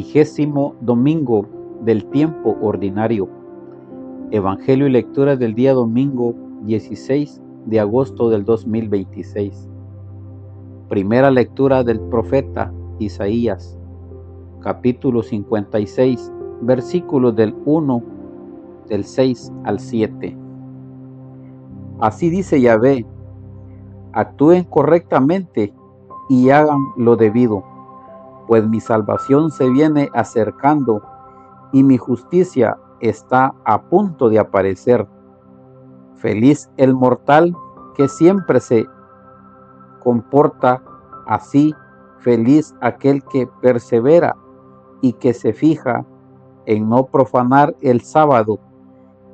20º domingo del tiempo ordinario. Evangelio y lectura del día domingo 16 de agosto del 2026. Primera lectura del profeta Isaías, capítulo 56, versículos del 6 al 7. Así dice Yahvé: actúen correctamente y hagan lo debido, pues mi salvación se viene acercando y mi justicia está a punto de aparecer. Feliz el mortal que siempre se comporta así, feliz aquel que persevera y que se fija en no profanar el sábado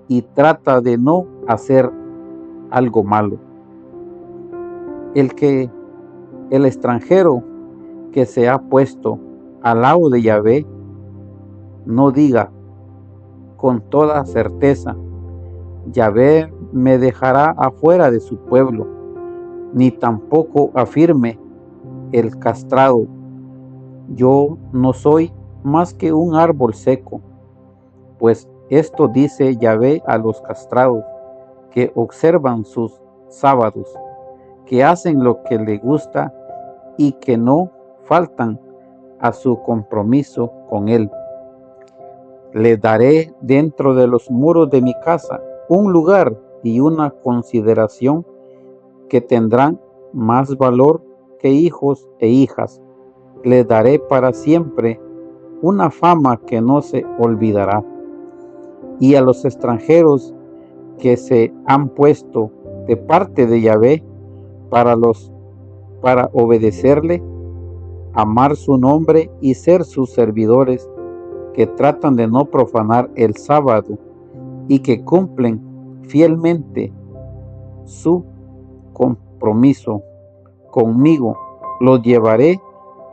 y trata de no hacer algo malo. El extranjero que se ha puesto al lado de Yahvé no diga con toda certeza: Yahvé me dejará afuera de su pueblo, ni tampoco afirme el castrado: yo no soy más que un árbol seco. Pues esto dice Yahvé a los castrados, que observan sus sábados, que hacen lo que le gusta y que no faltan a su compromiso con él. Le daré dentro de los muros de mi casa un lugar y una consideración que tendrán más valor que hijos e hijas. Le daré para siempre una fama que no se olvidará. Y a los extranjeros que se han puesto de parte de Yahvé para obedecerle, amar su nombre y ser sus servidores, que tratan de no profanar el sábado y que cumplen fielmente su compromiso conmigo, los llevaré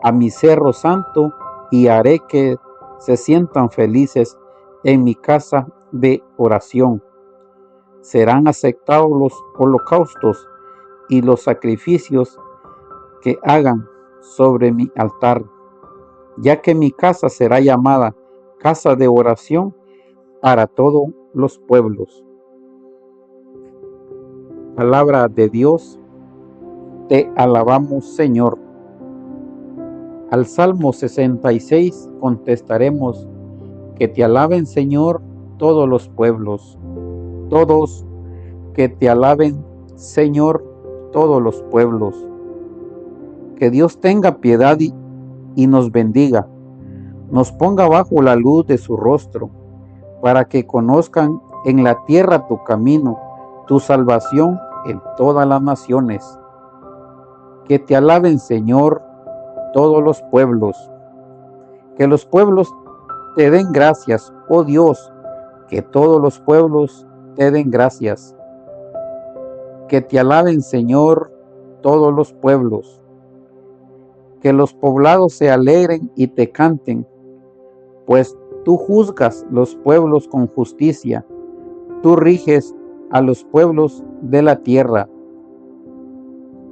a mi cerro santo y haré que se sientan felices en mi casa de oración. Serán aceptados los holocaustos y los sacrificios que hagan sobre mi altar, ya que mi casa será llamada casa de oración para todos los pueblos. Palabra de Dios, te alabamos, Señor. Al Salmo 66 contestaremos: que te alaben, Señor, todos los pueblos. Todos que te alaben, Señor, todos los pueblos. Que Dios tenga piedad y nos bendiga, nos ponga bajo la luz de su rostro, para que conozcan en la tierra tu camino, tu salvación en todas las naciones. Que te alaben, Señor, todos los pueblos. Que los pueblos te den gracias, oh Dios, que todos los pueblos te den gracias. Que te alaben, Señor, todos los pueblos. Que los poblados se alegren y te canten, pues tú juzgas los pueblos con justicia, tú riges a los pueblos de la tierra.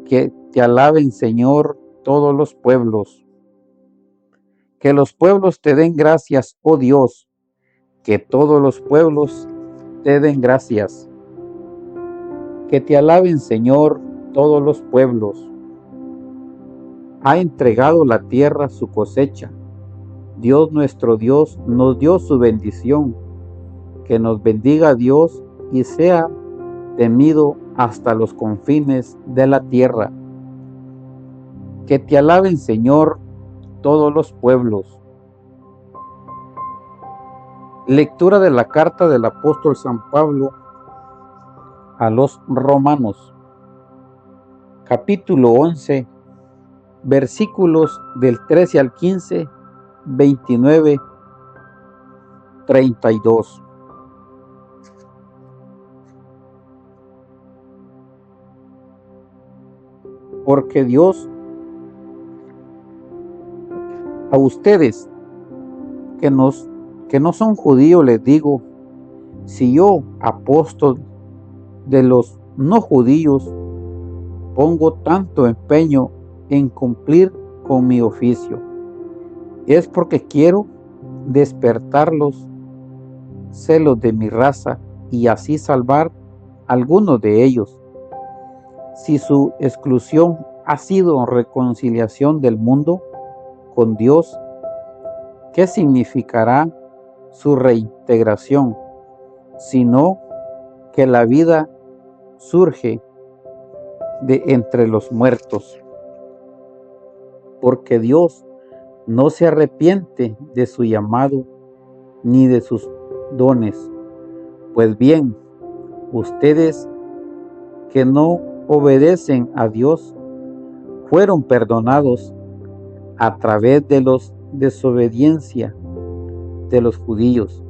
Que te alaben, Señor, todos los pueblos. Que los pueblos te den gracias, oh Dios, que todos los pueblos te den gracias. Que te alaben, Señor, todos los pueblos. Ha entregado la tierra su cosecha. Dios nuestro Dios nos dio su bendición. Que nos bendiga Dios y sea temido hasta los confines de la tierra. Que te alaben, Señor, todos los pueblos. Lectura de la carta del apóstol San Pablo a los Romanos, capítulo 11, versículos del 13 al 15, 29, 32. Porque Dios, a ustedes que no son judíos les digo: si yo, apóstol de los no judíos, pongo tanto empeño en cumplir con mi oficio, es porque quiero despertar los celos de mi raza y así salvar a algunos de ellos. Si su exclusión ha sido reconciliación del mundo con Dios, ¿qué significará su reintegración? Sino que la vida surge de entre los muertos, porque Dios no se arrepiente de su llamado ni de sus dones. Pues bien, ustedes que no obedecen a Dios fueron perdonados a través de la desobediencia de los judíos.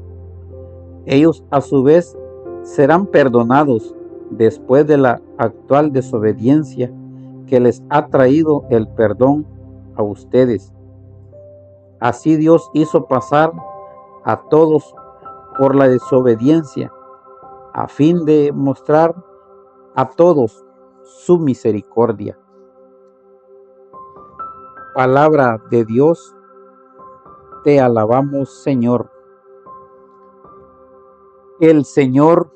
Ellos a su vez serán perdonados después de la actual desobediencia que les ha traído el perdón a ustedes. Así Dios hizo pasar a todos por la desobediencia, a fin de mostrar a todos su misericordia. Palabra de Dios, te alabamos, Señor. El Señor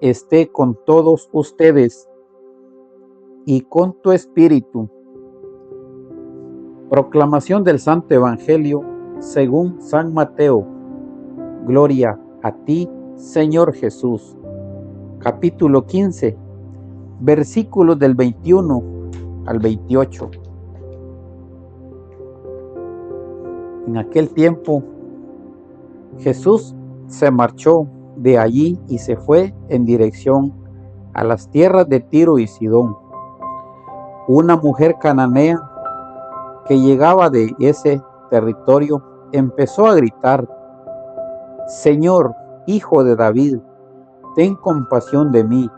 esté con todos ustedes y con tu espíritu. Proclamación del Santo Evangelio según San Mateo. Gloria a ti, Señor Jesús. Capítulo 15, versículos del 21 al 28. En aquel tiempo, Jesús se marchó de allí y se fue en dirección a las tierras de Tiro y Sidón. Una mujer cananea que llegaba de ese territorio empezó a gritar: Señor, Hijo de David, ten compasión de mí.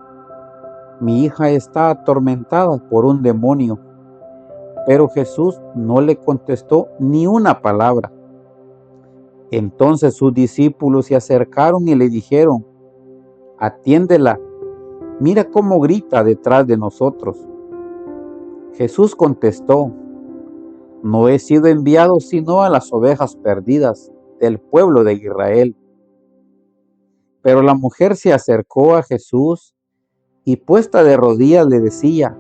Mi hija está atormentada por un demonio. Pero Jesús no le contestó ni una palabra. Entonces sus discípulos se acercaron y le dijeron: Atiéndela, mira cómo grita detrás de nosotros. Jesús contestó: No he sido enviado sino a las ovejas perdidas del pueblo de Israel. Pero la mujer se acercó a Jesús y puesta de rodillas le decía: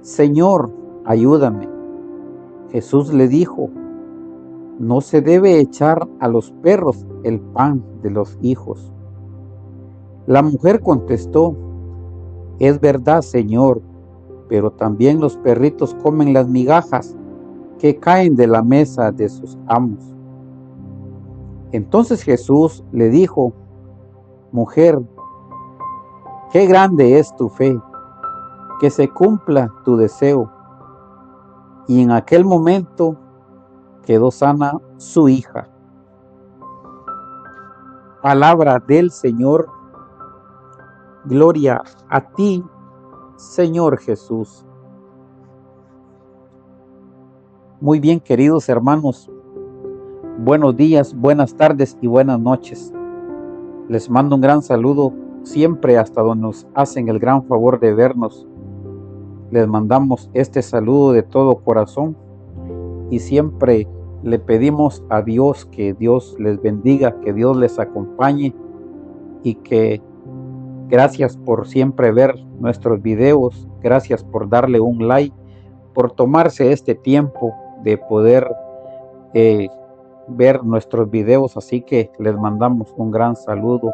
Señor, ayúdame. Jesús le dijo: No se debe echar a los perros el pan de los hijos. La mujer contestó: Es verdad, Señor, pero también los perritos comen las migajas que caen de la mesa de sus amos. Entonces Jesús le dijo: Mujer, qué grande es tu fe, que se cumpla tu deseo. Y en aquel momento quedó sana su hija. Palabra del Señor. Gloria a ti, Señor Jesús. Muy bien, queridos hermanos, buenos días, buenas tardes y buenas noches. Les mando un gran saludo siempre hasta donde nos hacen el gran favor de vernos. Les mandamos este saludo de todo corazón y siempre le pedimos a Dios que Dios les bendiga, que Dios les acompañe y que gracias por siempre ver nuestros videos, gracias por darle un like, por tomarse este tiempo de poder ver nuestros videos. Así que les mandamos un gran saludo.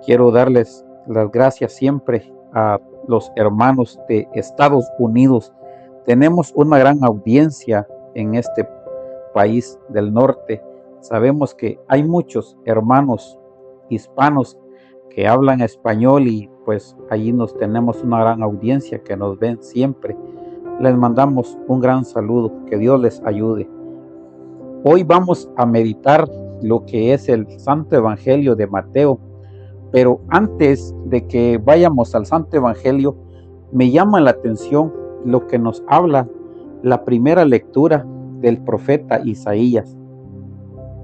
Quiero darles las gracias siempre a los hermanos de Estados Unidos. Tenemos una gran audiencia en este país del norte. Sabemos que hay muchos hermanos hispanos que hablan español y pues allí nos tenemos una gran audiencia que nos ven siempre. Les mandamos un gran saludo, que Dios les ayude. Hoy vamos a meditar lo que es el Santo Evangelio de Mateo, pero antes de que vayamos al Santo Evangelio, me llama la atención lo que nos habla la primera lectura del profeta Isaías.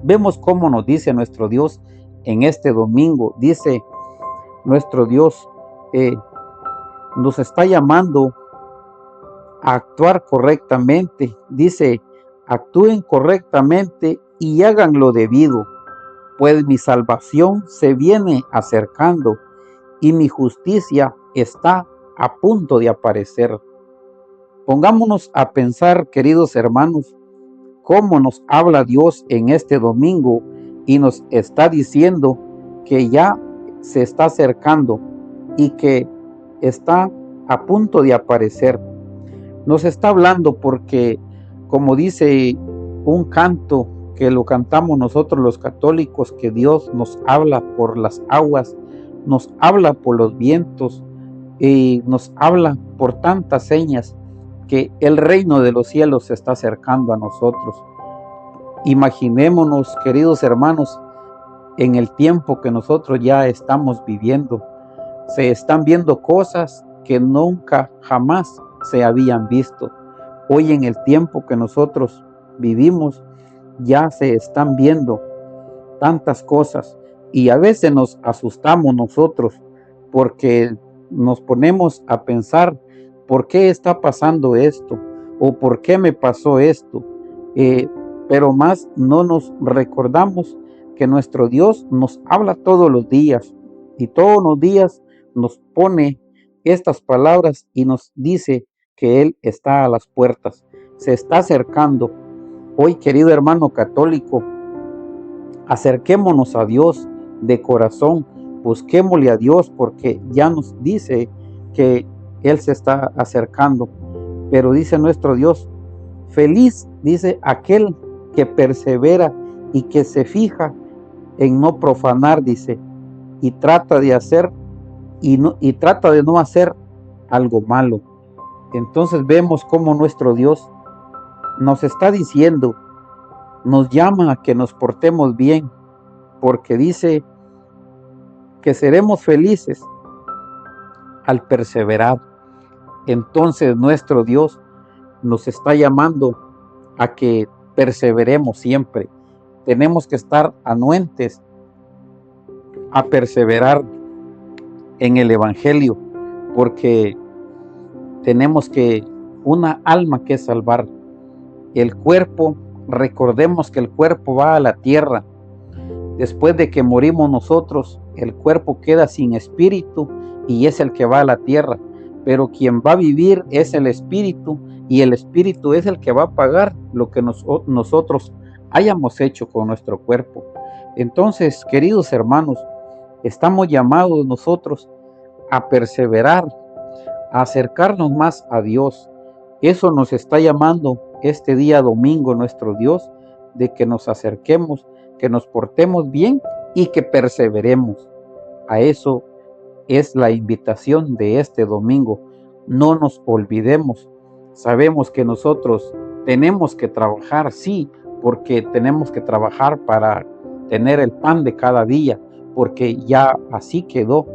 Vemos cómo nos dice nuestro Dios en este domingo. Dice nuestro Dios, nos está llamando a actuar correctamente. Dice: actúen correctamente y hagan lo debido, pues mi salvación se viene acercando y mi justicia está a punto de aparecer. Pongámonos a pensar, queridos hermanos, cómo nos habla Dios en este domingo y nos está diciendo que ya se está acercando y que está a punto de aparecer. Nos está hablando porque, como dice un canto que lo cantamos nosotros los católicos, que Dios nos habla por las aguas, nos habla por los vientos y nos habla por tantas señas, que el reino de los cielos se está acercando a nosotros. Imaginémonos, queridos hermanos, en el tiempo que nosotros ya estamos viviendo. Se están viendo cosas que nunca jamás se habían visto. Hoy, en el tiempo que nosotros vivimos, ya se están viendo tantas cosas y a veces nos asustamos nosotros porque nos ponemos a pensar: ¿por qué está pasando esto? ¿O por qué me pasó esto? Pero más no nos recordamos que nuestro Dios nos habla todos los días y todos los días nos pone estas palabras y nos dice que Él está a las puertas, se está acercando. Hoy, querido hermano católico, acerquémonos a Dios de corazón, busquémosle a Dios porque ya nos dice que Él se está acercando. Pero dice nuestro Dios: feliz, dice, aquel que persevera y que se fija en no profanar, dice, y trata de hacer y trata de no hacer algo malo. Entonces vemos cómo nuestro Dios nos está diciendo, nos llama a que nos portemos bien, porque dice que seremos felices al perseverar. Entonces nuestro Dios nos está llamando a que perseveremos siempre. Tenemos que estar anuentes a perseverar en el Evangelio, porque tenemos que una alma que salvar. El cuerpo, recordemos que el cuerpo va a la tierra. Después de que morimos nosotros, el cuerpo queda sin espíritu y es el que va a la tierra. Pero quien va a vivir es el espíritu, y el espíritu es el que va a pagar lo que nosotros hayamos hecho con nuestro cuerpo. Entonces, queridos hermanos, estamos llamados nosotros a perseverar, a acercarnos más a Dios. Eso nos está llamando este día domingo nuestro Dios, de que nos acerquemos, que nos portemos bien y que perseveremos. A eso es la invitación de este domingo. No nos olvidemos. Sabemos que nosotros tenemos que trabajar, sí, porque tenemos que trabajar para tener el pan de cada día, porque ya así quedó,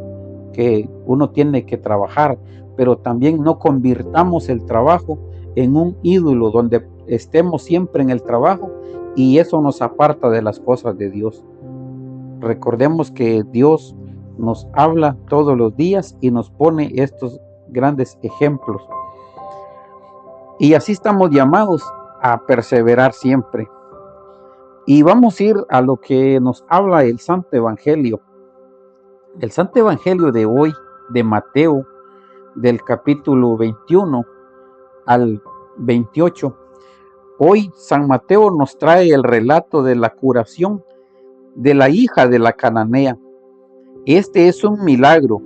que uno tiene que trabajar, pero también no convirtamos el trabajo en un ídolo donde estemos siempre en el trabajo y eso nos aparta de las cosas de Dios. Recordemos que Dios nos habla todos los días y nos pone estos grandes ejemplos. Y así estamos llamados a perseverar siempre. Y vamos a ir a lo que nos habla el Santo Evangelio. El Santo Evangelio de hoy, de Mateo, del capítulo 21 al 28. Hoy San Mateo nos trae el relato de la curación de la hija de la cananea. Este es un milagro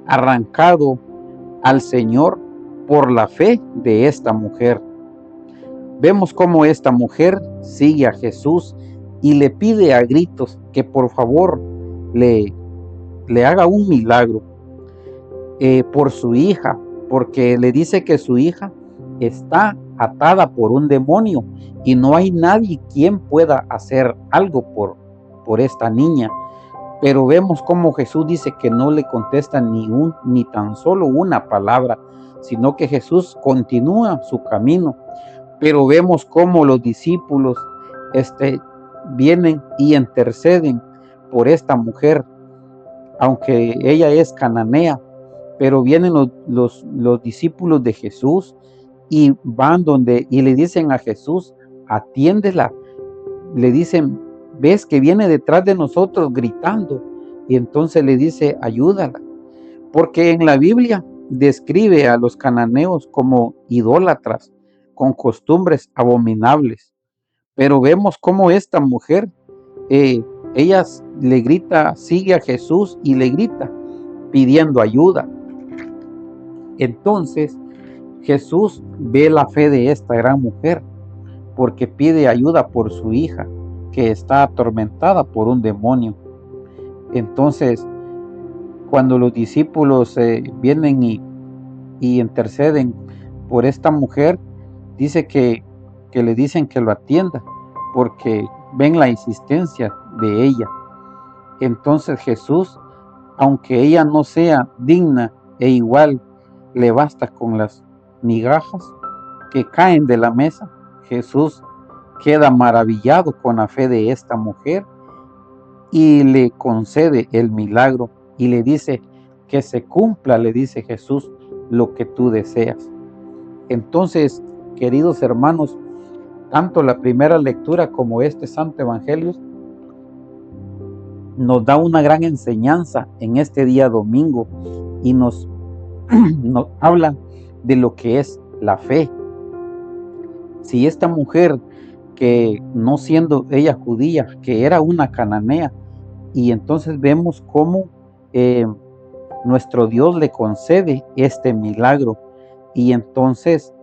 arrancado al Señor por la fe de esta mujer. Vemos cómo esta mujer sigue a Jesús y le pide a gritos que por favor le haga un milagro por su hija, porque le dice que su hija está atada por un demonio y no hay nadie quien pueda hacer algo por esta niña. Pero vemos cómo Jesús dice que no le contesta ni tan solo una palabra, sino que Jesús continúa su camino. Pero vemos cómo los discípulos vienen y interceden por esta mujer, aunque ella es cananea, pero vienen los discípulos de Jesús y van y le dicen a Jesús: atiéndela. Le dicen, ves que viene detrás de nosotros gritando, y entonces le dice, ayúdala, porque en la Biblia describe a los cananeos como idólatras, con costumbres abominables. Pero vemos cómo esta mujer, eh, ella le grita, sigue a Jesús y le grita pidiendo ayuda. Entonces Jesús ve la fe de esta gran mujer porque pide ayuda por su hija que está atormentada por un demonio. Entonces, cuando los discípulos vienen y interceden por esta mujer, dice que le dicen que lo atienda porque ven la insistencia de ella. Entonces Jesús, aunque ella no sea digna e igual le basta con las migajas que caen de la mesa, Jesús queda maravillado con la fe de esta mujer y le concede el milagro y le dice que se cumpla, le dice Jesús, lo que tú deseas. Entonces, queridos hermanos, tanto la primera lectura como este Santo Evangelio nos da una gran enseñanza en este día domingo y nos habla de lo que es la fe. Si esta mujer, que no siendo ella judía, que era una cananea, y entonces vemos cómo nuestro Dios le concede este milagro, y entonces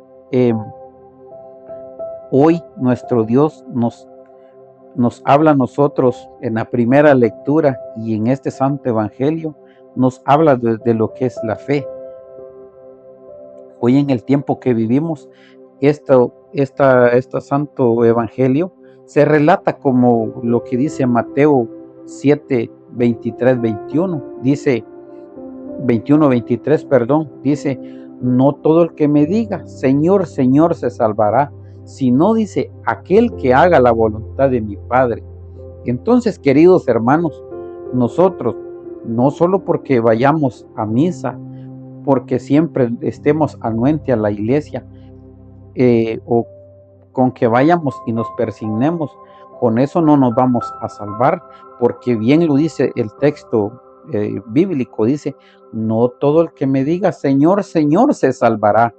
hoy nuestro Dios nos habla a nosotros en la primera lectura y en este Santo Evangelio, nos habla de lo que es la fe. Hoy en el tiempo que vivimos, este Santo Evangelio se relata como lo que dice Mateo 7, 23, 21. Dice, 21, 23, perdón. Dice, no todo el que me diga, Señor, Señor, se salvará, sino dice, aquel que haga la voluntad de mi Padre. Entonces, queridos hermanos, nosotros, no solo porque vayamos a misa, porque siempre estemos anuente a la iglesia, o con que vayamos y nos persignemos, con eso no nos vamos a salvar, porque bien lo dice el texto bíblico, dice, no todo el que me diga Señor, Señor se salvará,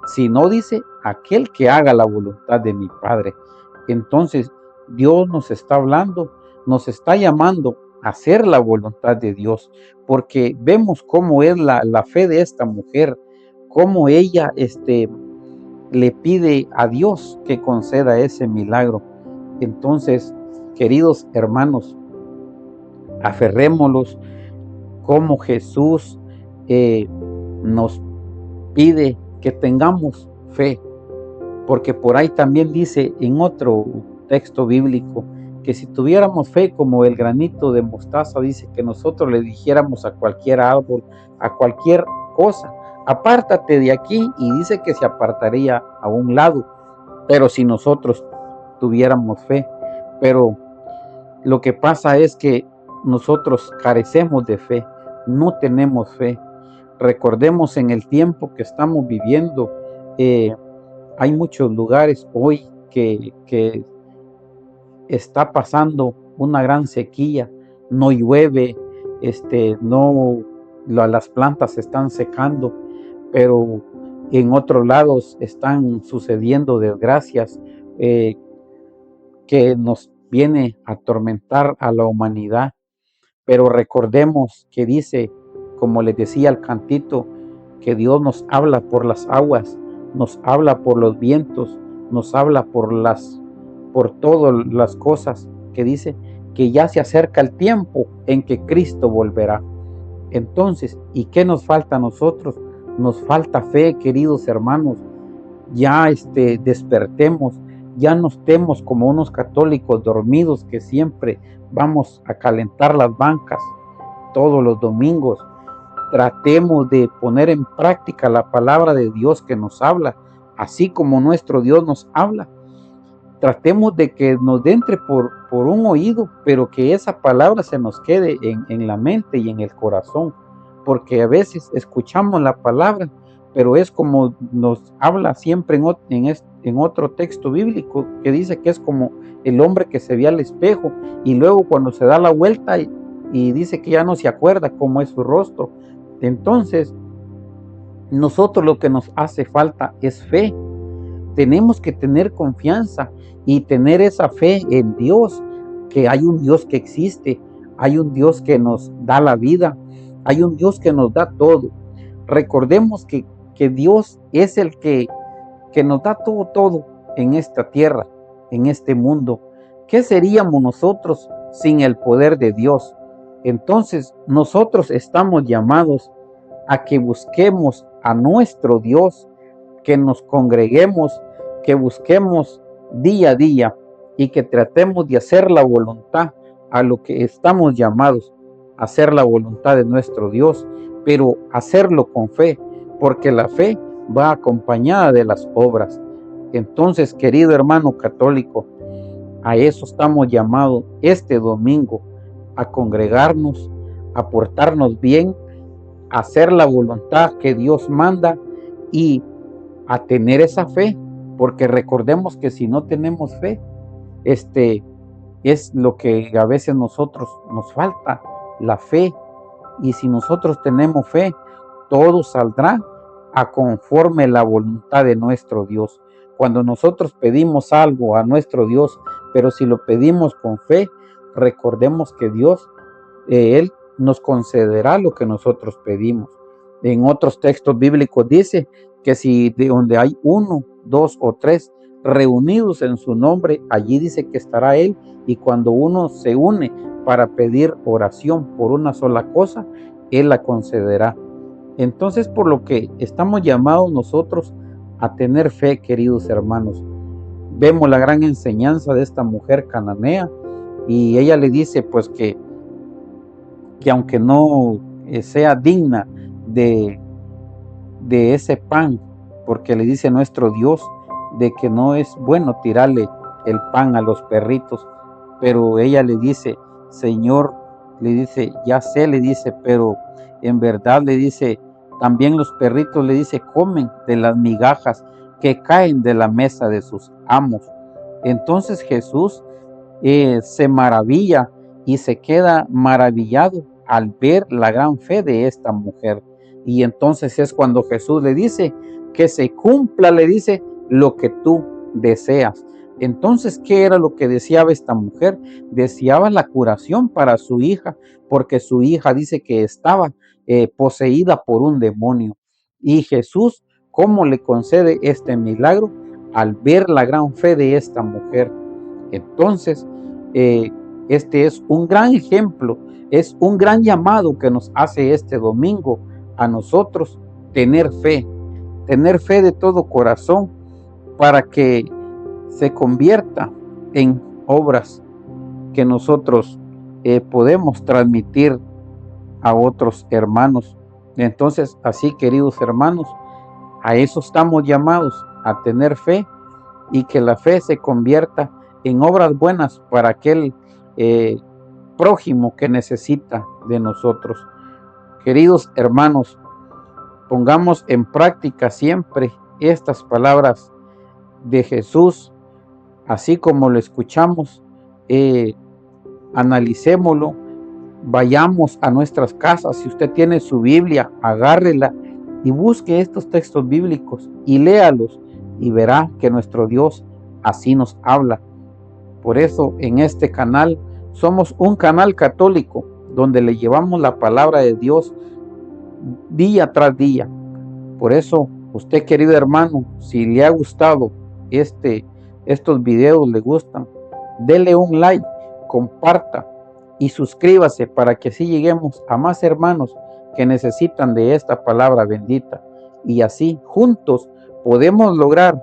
sino dice, aquel que haga la voluntad de mi Padre. Entonces, Dios nos está hablando, nos está llamando a hacer la voluntad de Dios, porque vemos cómo es la fe de esta mujer, cómo ella le pide a Dios que conceda ese milagro. Entonces, queridos hermanos, aferrémoslos como Jesús nos pide que tengamos fe, porque por ahí también dice en otro texto bíblico que si tuviéramos fe como el granito de mostaza, dice que nosotros le dijéramos a cualquier árbol, a cualquier cosa, apártate de aquí, y dice que se apartaría a un lado. Pero si nosotros tuviéramos fe, pero lo que pasa es que nosotros carecemos de fe, no tenemos fe. Recordemos en el tiempo que estamos viviendo, hay muchos lugares hoy que está pasando una gran sequía, no llueve, las plantas se están secando, pero en otros lados están sucediendo desgracias que nos viene a atormentar a la humanidad. Pero recordemos que dice, como les decía el cantito, que Dios nos habla por las aguas, nos habla por los vientos, nos habla por todas las cosas, que dice que ya se acerca el tiempo en que Cristo volverá. Entonces, ¿y qué nos falta a nosotros? Nos falta fe, queridos hermanos. Ya despertemos, ya no estemos como unos católicos dormidos que siempre vamos a calentar las bancas todos los domingos. Tratemos de poner en práctica la palabra de Dios que nos habla, así como nuestro Dios nos habla. Tratemos de que nos entre por un oído, pero que esa palabra se nos quede en la mente y en el corazón, porque a veces escuchamos la palabra, pero es como nos habla siempre en otro texto bíblico que dice que es como el hombre que se ve al espejo y luego cuando se da la vuelta y dice que ya no se acuerda cómo es su rostro. Entonces, nosotros lo que nos hace falta es fe. Tenemos que tener confianza y tener esa fe en Dios, que hay un Dios que existe, hay un Dios que nos da la vida, hay un Dios que nos da todo. Recordemos que Dios es el que nos da todo en esta tierra, en este mundo. ¿Qué seríamos nosotros sin el poder de Dios? Entonces, nosotros estamos llamados a que busquemos a nuestro Dios, que nos congreguemos, que busquemos día a día y que tratemos de hacer la voluntad a lo que estamos llamados, a hacer la voluntad de nuestro Dios, pero hacerlo con fe, porque la fe va acompañada de las obras. Entonces, querido hermano católico, a eso estamos llamados este domingo, a congregarnos, a portarnos bien, a hacer la voluntad que Dios manda y a tener esa fe, porque recordemos que si no tenemos fe, es lo que a veces nosotros nos falta, la fe. Y si nosotros tenemos fe, todo saldrá a conforme la voluntad de nuestro Dios. Cuando nosotros pedimos algo a nuestro Dios, pero si lo pedimos con fe, recordemos que Dios, Él nos concederá lo que nosotros pedimos. En otros textos bíblicos dice que si de donde hay 1, 2 o 3 reunidos en su nombre, allí dice que estará Él. Y cuando uno se une para pedir oración por una sola cosa, Él la concederá. Entonces, por lo que estamos llamados nosotros a tener fe, queridos hermanos. Vemos la gran enseñanza de esta mujer cananea y ella le dice pues que aunque no sea digna de ese pan, porque le dice nuestro Dios de que no es bueno tirarle el pan a los perritos, pero ella le dice, Señor, le dice, ya sé, le dice, pero en verdad le dice, también los perritos, le dice, comen de las migajas que caen de la mesa de sus amos. Entonces Jesús se maravilla y se queda maravillado al ver la gran fe de esta mujer. Y entonces es cuando Jesús le dice que se cumpla, le dice, lo que tú deseas. Entonces, ¿qué era lo que deseaba esta mujer? Deseaba la curación para su hija, porque su hija dice que estaba poseída por un demonio. Y Jesús, ¿cómo le concede este milagro? Al ver la gran fe de esta mujer. Entonces, este es un gran ejemplo, es un gran llamado que nos hace este domingo a nosotros tener fe de todo corazón para que se convierta en obras que nosotros podemos transmitir a otros hermanos. Entonces, así, queridos hermanos, a eso estamos llamados, a tener fe y que la fe se convierta en obras buenas para aquel prójimo que necesita de nosotros. Queridos hermanos, pongamos en práctica siempre estas palabras de Jesús, así como lo escuchamos, analicémoslo, vayamos a nuestras casas. Si usted tiene su Biblia, agárrela y busque estos textos bíblicos y léalos y verá que nuestro Dios así nos habla. Por eso en este canal somos un canal católico donde le llevamos la palabra de Dios día tras día. Por eso usted, querido hermano, si le ha gustado estos videos, le gustan, dele un like, comparta y suscríbase para que así lleguemos a más hermanos que necesitan de esta palabra bendita. Y así juntos podemos lograr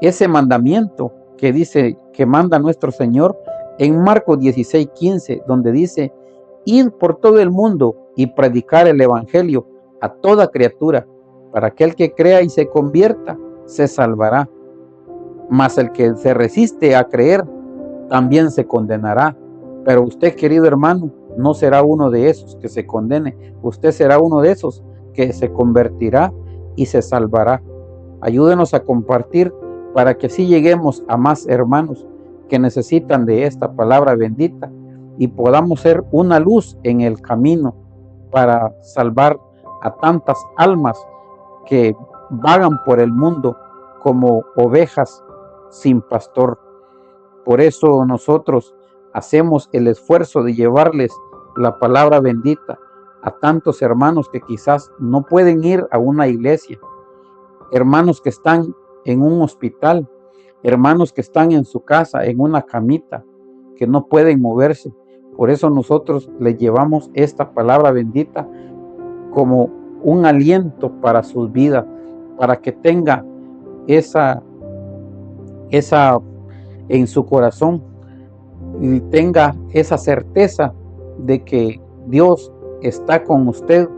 ese mandamiento que dice, que manda nuestro Señor en Marcos 16:15, donde dice, id por todo el mundo y predicar el evangelio a toda criatura. Para aquel que crea y se convierta, se salvará. Mas el que se resiste a creer, también se condenará. Pero usted, querido hermano, no será uno de esos que se condene. Usted será uno de esos que se convertirá y se salvará. Ayúdenos a compartir para que así lleguemos a más hermanos que necesitan de esta palabra bendita y podamos ser una luz en el camino para salvar a tantas almas que vagan por el mundo como ovejas sin pastor. Por eso nosotros hacemos el esfuerzo de llevarles la palabra bendita a tantos hermanos que quizás no pueden ir a una iglesia, hermanos que están en un hospital, hermanos que están en su casa, en una camita, que no pueden moverse. Por eso nosotros les llevamos esta palabra bendita como un aliento para sus vidas, para que tenga esa en su corazón y tenga esa certeza de que Dios está con usted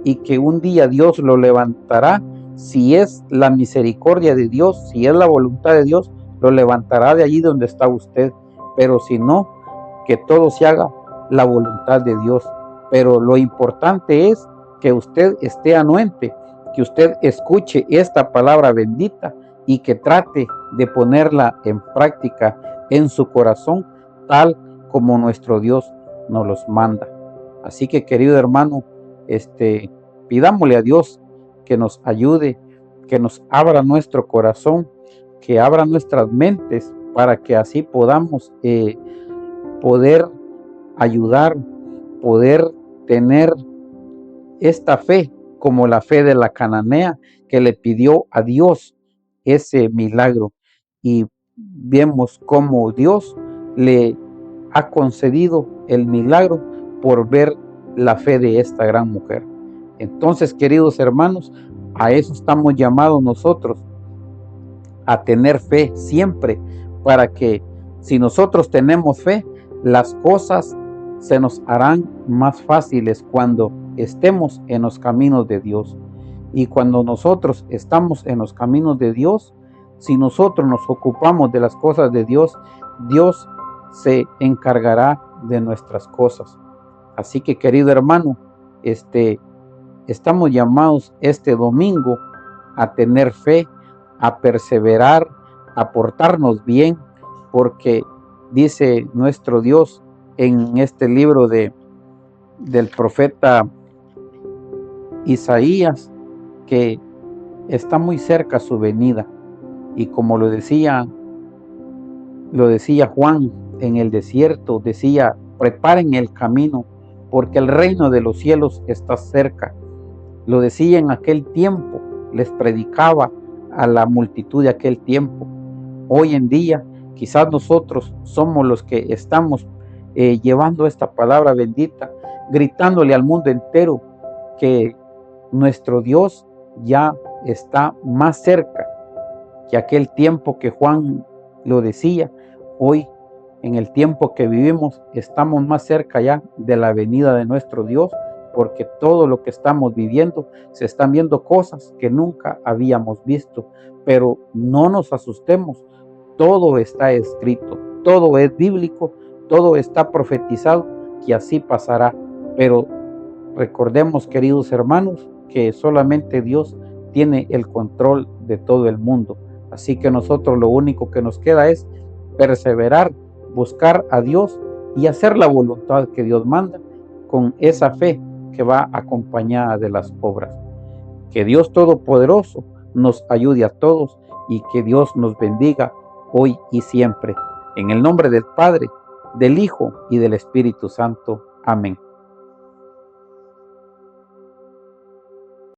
y que un día Dios lo levantará. Si es la misericordia de Dios, si es la voluntad de Dios, lo levantará de allí donde está usted. Pero si no, que todo se haga la voluntad de Dios. Pero lo importante es que usted esté anuente, que usted escuche esta palabra bendita y que trate de ponerla en práctica en su corazón, tal como nuestro Dios nos los manda. Así que, querido hermano, pidámosle a Dios que nos ayude, que nos abra nuestro corazón, que abra nuestras mentes para que así podamos poder ayudar, poder tener esta fe como la fe de la cananea que le pidió a Dios ese milagro, y vemos cómo Dios le ha concedido el milagro por ver la fe de esta gran mujer. Entonces, queridos hermanos, a eso estamos llamados nosotros, a tener fe siempre, para que si nosotros tenemos fe, las cosas se nos harán más fáciles cuando estemos en los caminos de Dios. Y cuando nosotros estamos en los caminos de Dios, si nosotros nos ocupamos de las cosas de Dios, Dios se encargará de nuestras cosas. Así que, querido hermano, estamos llamados este domingo a tener fe, a perseverar, a portarnos bien, porque dice nuestro Dios en este libro del profeta Isaías, que está muy cerca su venida. Y como lo decía Juan en el desierto, decía: preparen el camino, porque el reino de los cielos está cerca. Lo decía en aquel tiempo, les predicaba a la multitud de aquel tiempo. Hoy en día, quizás nosotros somos los que estamos llevando esta palabra bendita, gritándole al mundo entero que nuestro Dios ya está más cerca que aquel tiempo que Juan lo decía. Hoy, en el tiempo que vivimos, estamos más cerca ya de la venida de nuestro Dios, porque todo lo que estamos viviendo, se están viendo cosas que nunca habíamos visto. Pero no nos asustemos, todo está escrito, todo es bíblico, todo está profetizado que así pasará. Pero recordemos, queridos hermanos, que solamente Dios tiene el control de todo el mundo. Así que nosotros lo único que nos queda es perseverar, buscar a Dios y hacer la voluntad que Dios manda, con esa fe que va acompañada de las obras. Que Dios Todopoderoso nos ayude a todos y que Dios nos bendiga hoy y siempre. En el nombre del Padre, del Hijo y del Espíritu Santo. Amén.